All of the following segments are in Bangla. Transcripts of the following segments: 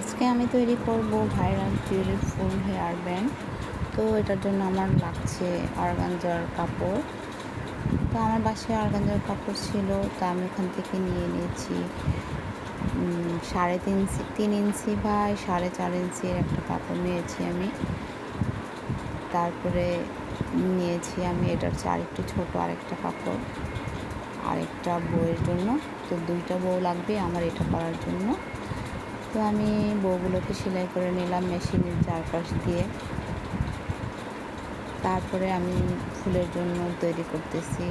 আজকে আমি তৈরি করব ভাইরাল টিউলিপ ফুল হেয়ার ব্যান্ড। তো এটার জন্য আমার লাগছে অর্গানজার কাপড়। তো আমার বাসায় অর্গানজার কাপড় ছিল, তো আমি ওখান থেকে নিয়ে নিয়েছি 3.5 ইঞ্চি বাই 4.5 ইঞ্চির একটা কাপড় নিয়েছি আমি। তারপরে নিয়েছি আমি এটার চেয়ে আরেকটু ছোটো আরেকটা কাপড়, আরেকটা বউয়ের জন্য। তো 2টা বউ লাগবে আমার এটা করার জন্য। তো আমি বউগুলোকে সেলাই করে নিলাম মেশিনের চারপাশ দিয়ে। তারপরে আমি ফুলের জন্য তৈরি করতেছি।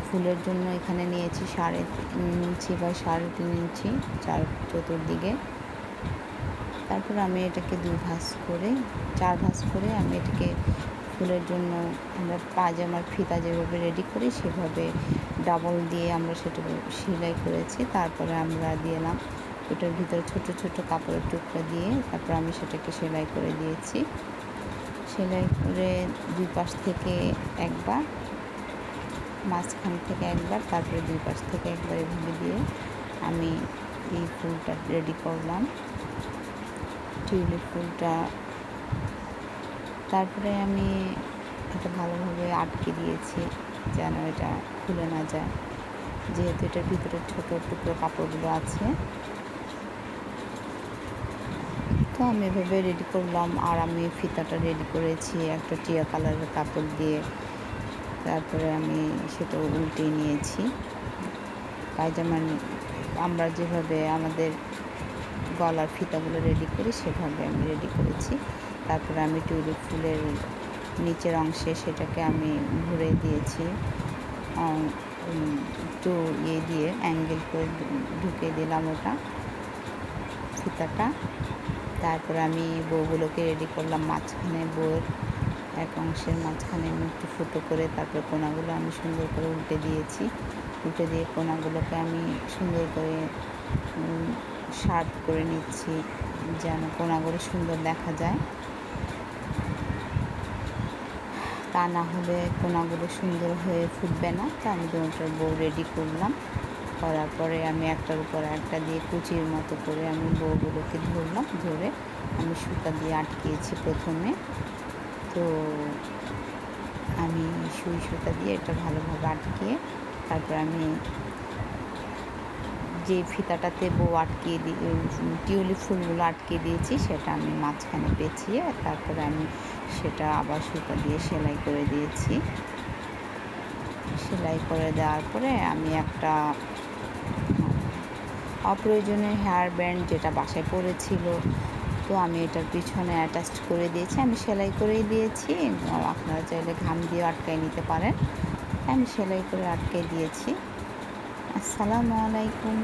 ফুলের জন্য এখানে নিয়েছি 3.5 ইঞ্চি বা 3.5 ইঞ্চি চতুর্দিকে। তারপরে আমি এটাকে 4 ভাঁজ করে আমি এটাকে ফুলের জন্য আমরা পায়জামার ফিতা যেভাবে রেডি করি সেভাবে ডাবল দিয়ে আমরা সেটা সেলাই করেছি। তারপরে আমরা দিলাম ওটার ভিতরে ছোট ছোট কাপড়ের টুকরা দিয়ে তারপর আমি সেটাকে সেলাই করে দিয়েছি। সেলাই করে 2 পাশ থেকে একবার, মাঝখান থেকে একবার, তারপরে 2 পাশ থেকে একবার এভাবে দিয়ে আমি এই ফুলটা রেডি করলাম, টিউলিপ ফুলটা। তারপরে আমি এটা ভালোভাবে আটকে দিয়েছি যেন এটা খুলে না যায়, যেহেতু এটার ভিতরে ছোট টুকরো কাপড়গুলো আছে। তো আমি এভাবে রেডি করলাম। আর আমি ফিতাটা রেডি করেছি একটা টিয়া কালারের কাপড় দিয়ে। তারপরে আমি সেটা উল্টে নিয়েছি। পায়জামার আমরা যেভাবে আমাদের গলার ফিতাগুলো রেডি করি সেভাবে আমি রেডি করেছি। তারপরে আমি টিউলিপ ফুলের নিচের অংশে সেটাকে আমি ঘুরে দিয়েছি, একটু দিয়ে অ্যাঙ্গেল করে ঢুকে দিলাম ওটা ফিতাটা। তারপরে আমি বউগুলোকে রেডি করলাম মাঝখানে, বউয়ের এক অংশের মাঝখানে আমি একটু ফুটো করে তারপরে কোনাগুলো আমি সুন্দর করে উল্টে দিয়েছি। উল্টে দিয়ে কোনাগুলোকে আমি সুন্দর করে শার্প করে নিচ্ছি যেন কোনাগুলো সুন্দর দেখা যায়, তা না হলে কোনাগুলো সুন্দর হয়ে ফুটবে না। তো আমি দুটোর বউ রেডি করলাম। করার পরে আমি একটার উপর একটা দিয়ে কুচির মতো করে আমি বউগুলোকে ধরলাম, ধরে আমি সুতা দিয়ে আটকিয়েছি প্রথমে। তো আমি সুই সুতা দিয়ে এটা ভালোভাবে আটকিয়ে তারপর আমি যে ফিতাটাতে বউ আটকিয়ে টিউলিপ ফুলগুলো আটকে দিয়েছি সেটা আমি মাঝখানে পেঁচিয়ে তারপরে আমি সেটা আবার সুতা দিয়ে সেলাই করে দিয়েছি। সেলাই করে দেওয়ার পরে আমি একটা অপ্রয়োজনীয় হেয়ার ব্যান্ড যেটা বাসায় পড়েছিল, তো আমি এটার পিছনে অ্যাটাচ করে দিয়েছি। আমি সেলাই করেই দিয়েছি, আপনারা চাইলে ঘাম দিয়ে আটকাই নিতে পারেন। আমি সেলাই করে আটকে দিয়েছি। আসসালামু আলাইকুম।